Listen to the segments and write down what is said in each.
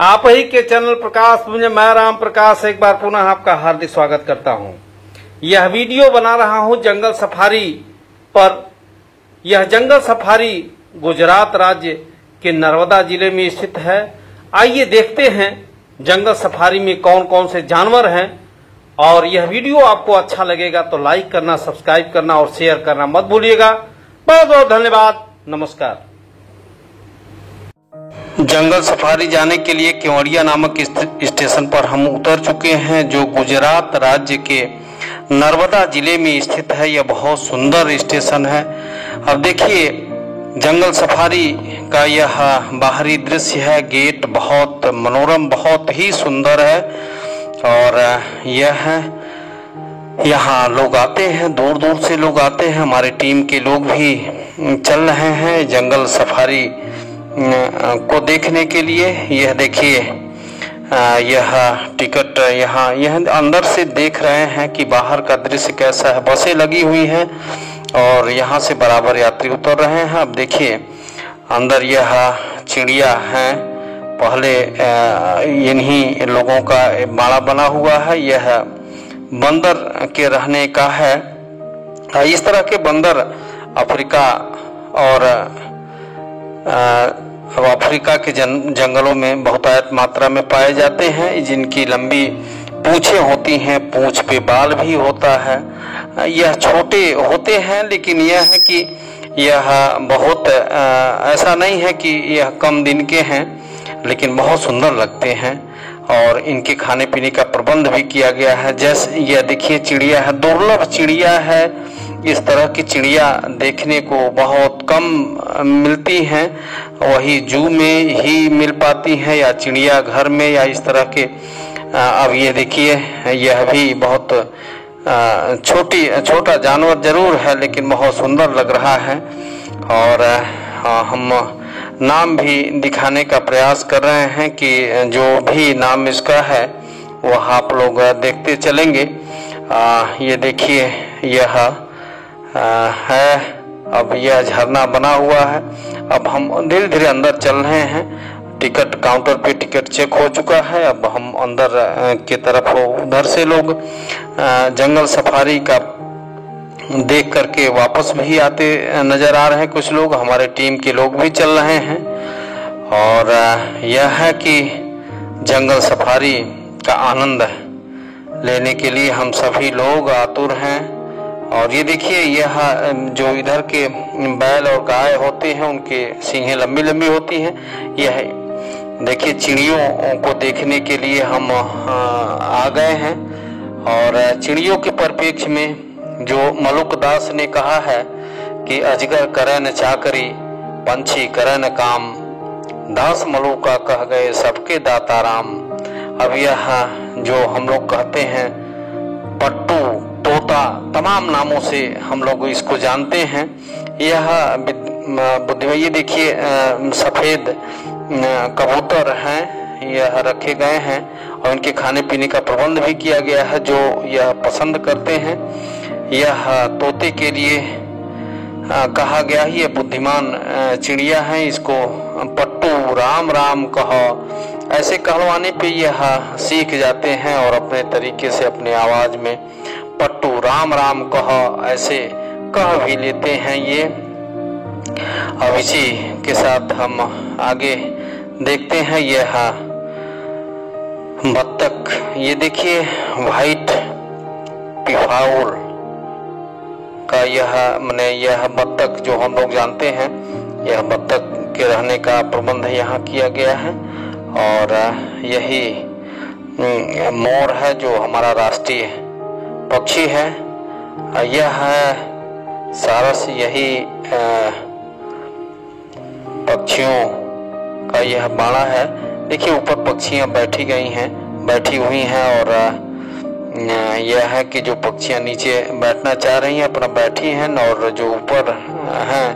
आप ही के चैनल प्रकाश मुझे मैं राम प्रकाश एक बार पुनः आपका हार्दिक स्वागत करता हूं। यह वीडियो बना रहा हूं जंगल सफारी पर। यह जंगल सफारी गुजरात राज्य के नर्मदा जिले में स्थित है। आइए देखते हैं जंगल सफारी में कौन कौन से जानवर हैं। और यह वीडियो आपको अच्छा लगेगा तो लाइक करना, सब्सक्राइब करना और शेयर करना मत भूलिएगा। बहुत बहुत धन्यवाद। नमस्कार। जंगल सफारी जाने के लिए केवड़िया नामक स्टेशन पर हम उतर चुके हैं, जो गुजरात राज्य के नर्मदा जिले में स्थित है। यह बहुत सुंदर स्टेशन है। अब देखिए जंगल सफारी का यह बाहरी दृश्य है। गेट बहुत मनोरम, बहुत ही सुंदर है। और यह यहाँ लोग आते हैं, दूर दूर से लोग आते हैं। हमारे टीम के लोग भी चल रहे हैं जंगल सफारी को देखने के लिए। यह देखिए यह टिकट यह अंदर से देख रहे हैं कि बाहर का दृश्य कैसा है। बसें लगी हुई हैं और यहाँ से बराबर यात्री उतर रहे हैं। अब देखिए अंदर यह चिड़िया है। पहले इन्हीं लोगों का बाड़ा बना हुआ है। यह बंदर के रहने का है। इस तरह के बंदर अफ्रीका और अफ्रीका के जंगलों में बहुतायत मात्रा में पाए जाते हैं, जिनकी लंबी पूंछें होती हैं, पूंछ पे बाल भी होता है। यह छोटे होते हैं, लेकिन यह है कि यह बहुत ऐसा नहीं है कि यह कम दिन के हैं, लेकिन बहुत सुंदर लगते हैं। और इनके खाने पीने का प्रबंध भी किया गया है। जैसे यह देखिए चिड़िया है, दुर्लभ चिड़िया है। इस तरह की चिड़िया देखने को बहुत कम मिलती हैं। वही जू में ही मिल पाती हैं या चिड़िया घर में या इस तरह के। अब ये देखिए यह भी बहुत छोटा जानवर जरूर है, लेकिन बहुत सुंदर लग रहा है। और हम नाम भी दिखाने का प्रयास कर रहे हैं कि जो भी नाम इसका है वह आप लोग देखते चलेंगे। ये देखिए यह है। अब यह झरना बना हुआ है। अब हम धीरे धीरे अंदर चल रहे हैं। टिकट काउंटर पे टिकट चेक हो चुका है। अब हम अंदर की तरफ उधर से लोग जंगल सफारी का देख करके वापस भी आते नजर आ रहे हैं। कुछ लोग, हमारे टीम के लोग भी चल रहे हैं। और यह है कि जंगल सफारी का आनंद लेने के लिए हम सभी लोग आतुर हैं। और ये देखिए यह जो इधर के बैल और गाय होते हैं, उनके सींगें लंबी लंबी होती हैं। यह देखिए चिड़ियों को देखने के लिए हम आ गए हैं। और चिड़ियों के परिप्रेक्ष्य में जो मलुकदास ने कहा है कि अजगर करे न चाकरी, पंछी करे न काम, दास मलुका कह गए सबके दाता राम। अब यह जो हम लोग कहते हैं पट्टू, तोता, तमाम नामों से हम लोग इसको जानते हैं। यह बुद्धिमय देखिए सफेद कबूतर हैं, यह रखे गए हैं और इनके खाने पीने का प्रबंध भी किया गया है, जो यह पसंद करते हैं। यह तोते के लिए कहा गया ही, यह बुद्धिमान चिड़िया है। इसको पट्टू राम राम कहो, ऐसे कहलवाने पे यह सीख जाते हैं और अपने तरीके से अपने आवाज में पट्टू राम राम कहो ऐसे कह भी लेते हैं ये। अब इसी के साथ हम आगे देखते हैं। यह बत्तख, ये देखिए व्हाइट पिफाउल का यह बत्तख जो हम लोग जानते हैं, यह बत्तख के रहने का प्रबंध यहाँ किया गया है। और यही मोर है जो हमारा राष्ट्रीय पक्षी है। यह है सारस, यही पक्षियों का यह बाड़ा है। देखिए ऊपर पक्षियां बैठी हुई हैं। और यह है कि जो पक्षियां नीचे बैठना चाह रही हैं अपना बैठी हैं, और जो ऊपर हैं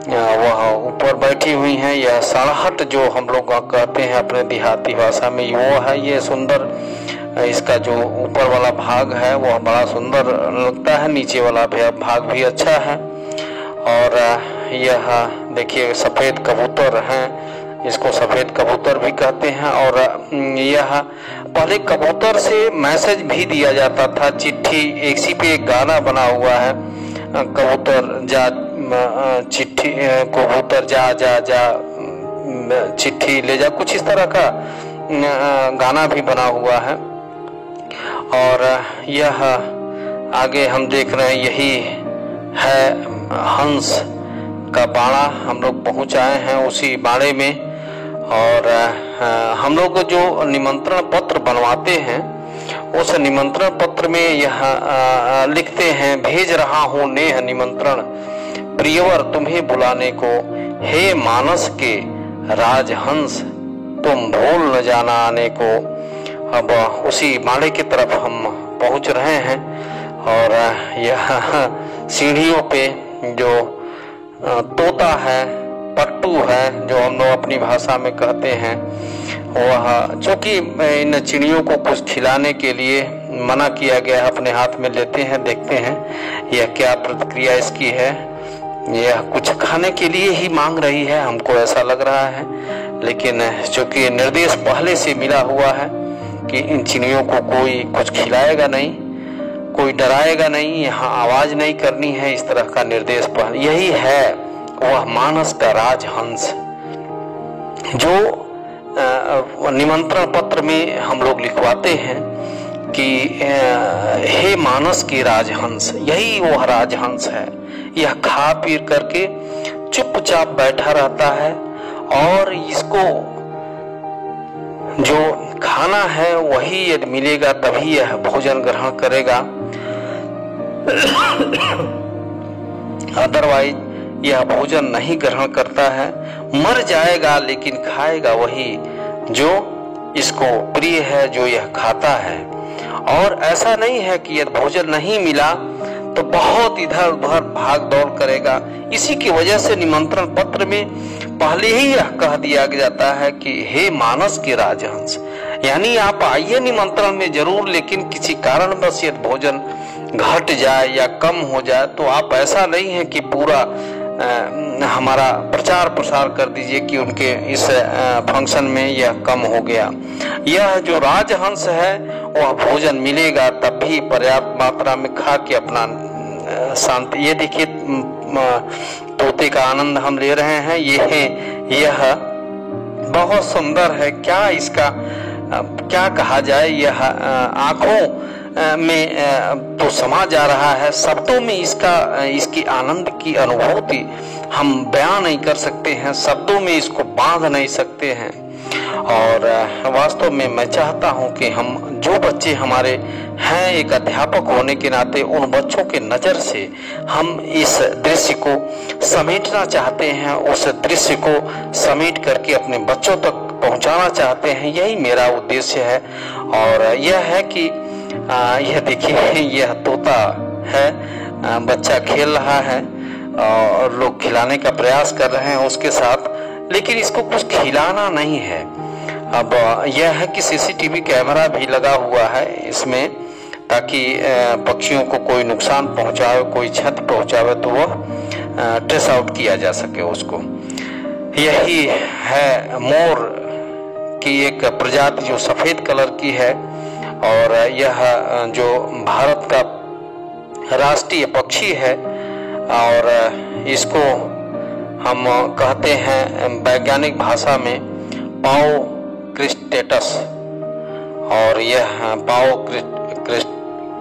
वह ऊपर बैठी हुई हैं। यह सड़हट जो हम लोग कहते हैं अपने देहाती भाषा में, वो है ये सुंदर। इसका जो ऊपर वाला भाग है वह बड़ा सुंदर लगता है, नीचे वाला भाग भी अच्छा है। और यह देखिए सफेद कबूतर हैं, इसको सफेद कबूतर भी कहते हैं। और यह पहले कबूतर से मैसेज भी दिया जाता था, चिट्ठी। इसी पे एक गाना बना हुआ है, कबूतर जा चिट्ठी, कबूतर जा जा जा चिट्ठी ले जा, कुछ इस तरह का गाना भी बना हुआ है। और यह आगे हम देख रहे हैं, यही है हंस का बाड़ा। हम लोग पहुंच आए हैं उसी बाड़े में। और हम लोग जो निमंत्रण पत्र बनवाते हैं, उस निमंत्रण पत्र में यह लिखते हैं, भेज रहा हूं नेह निमंत्रण प्रियवर तुम्हें बुलाने को, हे मानस के राजहंस तुम भूल न जाना आने को। अब उसी बाड़े की तरफ हम पहुंच रहे हैं। और यह सीढ़ियों पे जो तोता है, पट्टू है, जो हम लोग अपनी भाषा में कहते हैं, वह चूंकि इन चिड़ियों को कुछ खिलाने के लिए मना किया गया, अपने हाथ में लेते हैं, देखते हैं यह क्या प्रतिक्रिया इसकी है। यह कुछ खाने के लिए ही मांग रही है, हमको ऐसा लग रहा है। लेकिन चूंकि निर्देश पहले से मिला हुआ है कि इन चिड़ियों को कोई कुछ खिलाएगा नहीं, कोई डराएगा नहीं, यहाँ आवाज नहीं करनी है, इस तरह का निर्देश पहले। यही है वह मानस का राजहंस जो निमंत्रण पत्र में हम लोग लिखवाते हैं कि हे मानस के राजहंस। यही वह राजहंस है। यह खा पी करके चुपचाप बैठा रहता है, और इसको जो खाना है वही यदि मिलेगा तभी यह भोजन ग्रहण करेगा, अदरवाइज यह भोजन नहीं ग्रहण करता है। मर जाएगा लेकिन खाएगा वही जो इसको प्रिय है, जो यह खाता है। और ऐसा नहीं है कि यदि भोजन नहीं मिला तो बहुत इधर उधर भाग दौड़ करेगा। इसी की वजह से निमंत्रण पत्र में पहले ही यह कह दिया जाता है कि हे मानस के राजहंस, यानी आप आइए निमंत्रण में जरूर, लेकिन किसी कारणवश यदि भोजन घट जाए या कम हो जाए तो आप ऐसा नहीं है कि पूरा हमारा प्रचार प्रसार कर दीजिए कि उनके इस फंक्शन में यह कम हो गया। यह जो राजहंस है वह भोजन मिलेगा तब भी पर्याप्त मात्रा में खा के अपना शांति। ये देखिए तोते का आनंद हम ले रहे हैं। यह बहुत सुंदर है। क्या इसका क्या कहा जाए, यह आंखों में तो समा जा रहा है, शब्दों में इसकी आनंद की अनुभूति हम बयां नहीं कर सकते हैं, शब्दों में इसको बांध नहीं सकते हैं। और वास्तव में मैं चाहता हूं कि हम जो बच्चे हमारे हैं, एक अध्यापक होने के नाते उन बच्चों के नज़र से हम इस दृश्य को समेटना चाहते हैं, उस दृश्य को समेट करके अपने बच्चों तक पहुंचाना चाहते हैं। यही मेरा उद्देश्य है। और यह है कि यह देखिए, यह तोता है, बच्चा खेल रहा है और लोग खिलाने का प्रयास कर रहे हैं उसके साथ, लेकिन इसको कुछ खिलाना नहीं है। अब यह है कि सीसीटीवी कैमरा भी लगा हुआ है इसमें, ताकि पक्षियों को कोई नुकसान पहुंचावे, कोई क्षति पहुंचावे तो वह ट्रेस आउट किया जा सके उसको। यही है मोर की एक प्रजाति जो सफेद कलर की है, और यह जो भारत का राष्ट्रीय पक्षी है, और इसको हम कहते हैं वैज्ञानिक भाषा में पाओ क्रिस्टेटस। और यह पाओ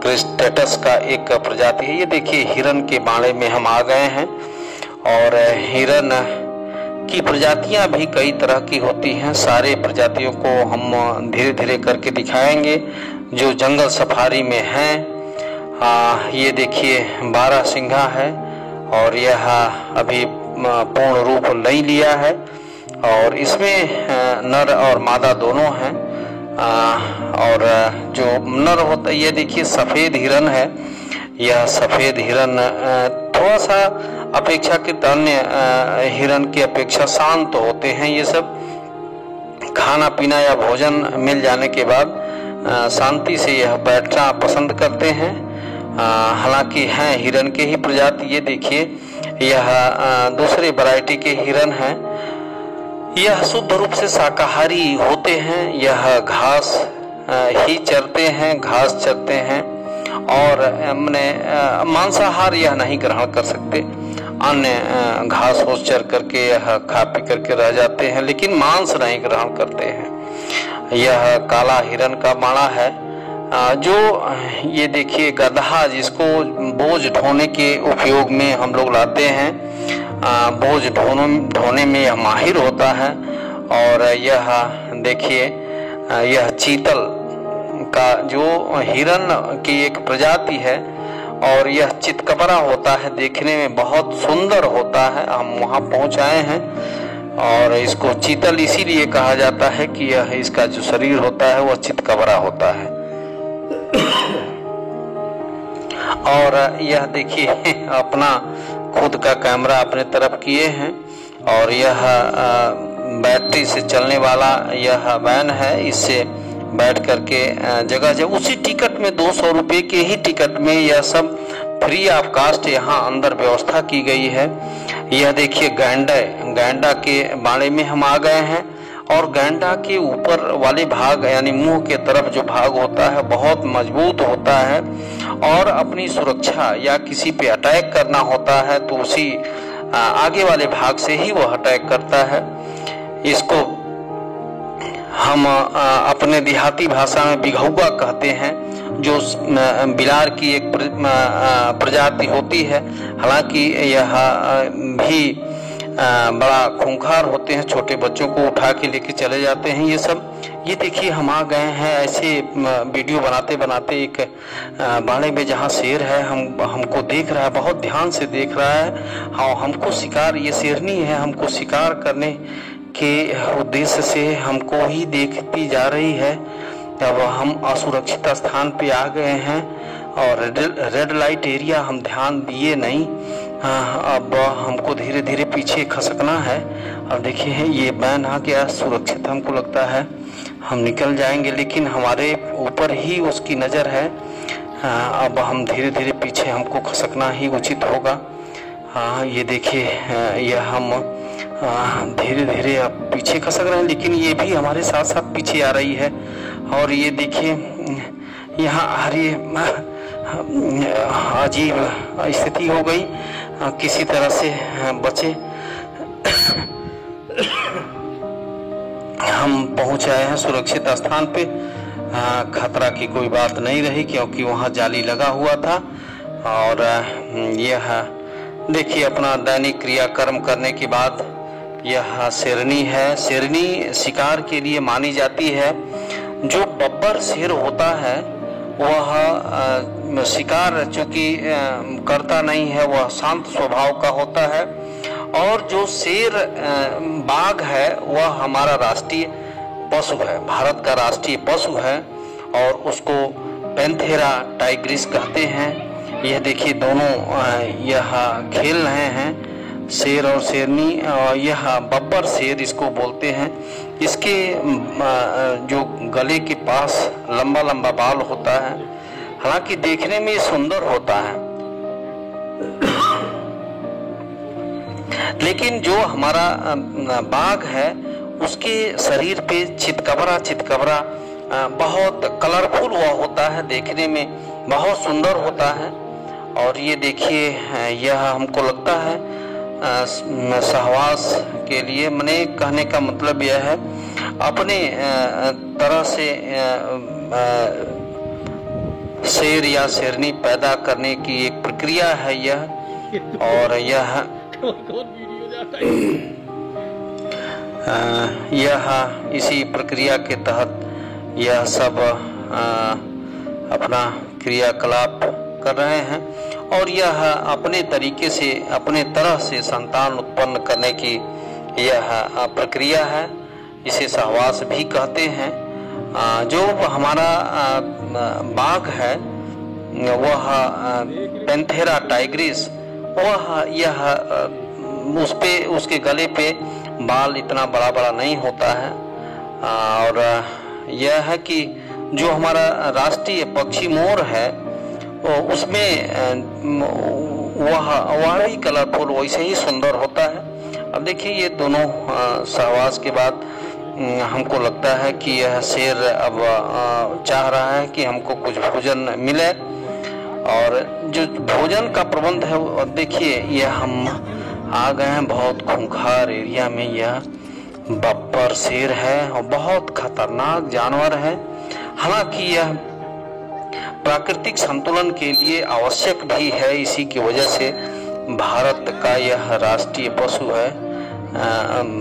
क्रिस्टेटस का एक प्रजाति है। ये देखिए हिरन के बाड़े में हम आ गए हैं, और हिरन की प्रजातियां भी कई तरह की होती हैं। सारे प्रजातियों को हम धीरे धीरे करके दिखाएंगे जो जंगल सफारी में हैं। ये देखिए बारहसिंघा है, और यह अभी पूर्ण रूप नहीं लिया है, और इसमें नर और मादा दोनों हैं। और जो नर होता है, ये देखिए सफेद हिरन है। यह सफेद हिरन थोड़ा सा अपेक्षाकृत अन्य हिरन की अपेक्षा शांत होते हैं। ये सब खाना पीना या भोजन मिल जाने के बाद शांति से यह बैठना पसंद करते हैं। हालांकि हैं हिरन के ही प्रजाति। ये देखिए यह दूसरे वैरायटी के हिरन हैं। यह शुद्ध रूप से शाकाहारी होते हैं। यह घास ही चरते हैं, घास चरते हैं और मांसाहार यह नहीं ग्रहण कर सकते। अन्य घास फूस चर करके यह खा पी करके रह जाते हैं, लेकिन मांस नहीं ग्रहण करते हैं। यह काला हिरन का माड़ा है। जो ये देखिए गदहा, जिसको बोझ ढोने के उपयोग में हम लोग लाते हैं, बोझ ढोने में यह माहिर होता है। और यह देखिए यह चीतल का जो हिरन की एक प्रजाति है और यह चितकबरा होता है, देखने में बहुत सुंदर होता है। हम वहाँ पहुँच आए हैं और इसको चीतल इसीलिए कहा जाता है कि यह इसका जो शरीर होता है वह चितकबरा होता है। और यह देखिए अपना खुद का कैमरा अपने तरफ किए हैं और यह बैटरी से चलने वाला यह वैन है। इससे बैठ करके जगह जगह उसी टिकट में 200 रुपये के ही टिकट में यह सब फ्री ऑफ कास्ट यहाँ अंदर व्यवस्था की गई है। यह देखिए गैंडा के बाड़े में हम आ गए हैं और गैंडा के ऊपर वाले भाग यानी मुंह के तरफ जो भाग होता है बहुत मजबूत होता है और अपनी सुरक्षा या किसी पे अटैक करना होता है तो उसी आगे वाले भाग से ही वह अटैक करता है। इसको हम अपने देहाती भाषा में बिघौगा कहते हैं, जो बिलार की एक प्रजाति होती है। हालांकि यह भी बड़ा खूंखार होते हैं, छोटे बच्चों को उठा के लेके चले जाते हैं ये सब। ये देखिए हम आ गए हैं ऐसे वीडियो बनाते बनाते एक बाड़े में जहाँ शेर है, हमको देख रहा है, बहुत ध्यान से देख रहा है। हाँ, हमको शिकार, ये शेरनी है, हमको शिकार करने के उद्देश्य से हमको ही देखती जा रही है। अब हम असुरक्षित स्थान पे आ गए हैं और रेड लाइट एरिया हम ध्यान दिए नहीं। अब हमको धीरे धीरे पीछे खसकना है। अब देखिए ये वैन आ गया, सुरक्षित हमको लगता है हम निकल जाएंगे, लेकिन हमारे ऊपर ही उसकी नज़र है। अब हम धीरे धीरे पीछे, हमको खसकना ही उचित होगा। हाँ ये देखिए यह हम धीरे धीरे अब पीछे खसक रहे हैं, लेकिन ये भी हमारे साथ साथ पीछे आ रही है। और ये देखिए यहाँ हरी अजीब स्थिति हो गई, किसी तरह से बचे। हम पहुंच आए हैं सुरक्षित स्थान पे। खतरा की कोई बात नहीं रही क्योंकि वहाँ जाली लगा हुआ था। और यह देखिए अपना दैनिक क्रियाकर्म करने के बाद यह शेरनी है। शेरनी शिकार के लिए मानी जाती है। जो बब्बर शेर होता है वह शिकार चूंकि करता नहीं है, वह शांत स्वभाव का होता है। और जो शेर बाघ है वह हमारा राष्ट्रीय पशु है, भारत का राष्ट्रीय पशु है और उसको पैंथेरा टाइग्रिस कहते हैं। यह देखिए दोनों यह खेल रहे हैं, शेर और शेरनी। यह बब्बर शेर इसको बोलते हैं। इसके जो गले के पास लंबा लंबा बाल होता है, हालांकि देखने में सुंदर होता है, लेकिन जो हमारा बाघ है उसके शरीर पे चितकबरा बहुत कलरफुल हुआ होता है, देखने में बहुत सुंदर होता है। और ये देखिए यह हमको लगता है सहवास के लिए, मैंने कहने का मतलब यह है अपने तरह से शेर या शेरनी पैदा करने की एक प्रक्रिया है यह। और यह इसी प्रक्रिया के तहत यह सब अपना क्रियाकलाप कर रहे हैं और यह अपने तरीके से, अपने तरह से संतान उत्पन्न करने की यह प्रक्रिया है। इसे सहवास भी कहते हैं। जो हमारा बाघ है वह पैंथेरा टाइग्रिस, वह यह उसके गले पे बाल इतना बड़ा बड़ा नहीं होता है। और यह है कि जो हमारा राष्ट्रीय पक्षी मोर है उसमें वह भी कलरफुल वैसे ही सुंदर होता है। अब देखिए ये दोनों सहवास के बाद हमको लगता है कि यह शेर अब चाह रहा है कि हमको कुछ भोजन मिले, और जो भोजन का प्रबंध है वो देखिए यह हम आ गए हैं बहुत खूंखार एरिया में। यह बब्बर शेर है और बहुत खतरनाक जानवर है। हालांकि यह प्राकृतिक संतुलन के लिए आवश्यक भी है, इसी की वजह से भारत का यह राष्ट्रीय पशु है,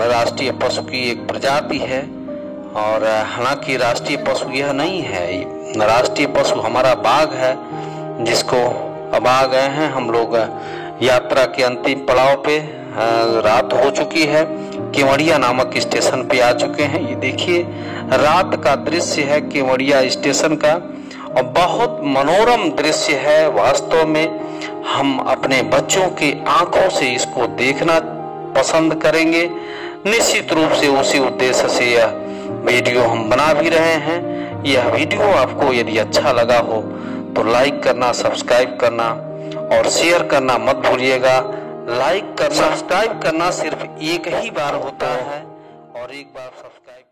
राष्ट्रीय पशु की एक प्रजाति है। और हालांकि राष्ट्रीय पशु यह नहीं है, राष्ट्रीय पशु हमारा बाघ है, जिसको अब आ गए हैं हम लोग यात्रा के अंतिम पड़ाव पे। रात हो चुकी है, केवड़िया नामक स्टेशन पे आ चुके हैं। ये देखिए रात का दृश्य है केवड़िया स्टेशन का, और बहुत मनोरम दृश्य है। वास्तव में हम अपने बच्चों की आंखों से इसको देखना पसंद करेंगे। निश्चित रूप से उसी उद्देश्य से यह वीडियो हम बना भी रहे हैं। यह वीडियो आपको यदि अच्छा लगा हो तो लाइक करना, सब्सक्राइब करना और शेयर करना मत भूलिएगा। लाइक करना, सब्सक्राइब करना सिर्फ एक ही बार होता है, और एक बार सब्सक्राइब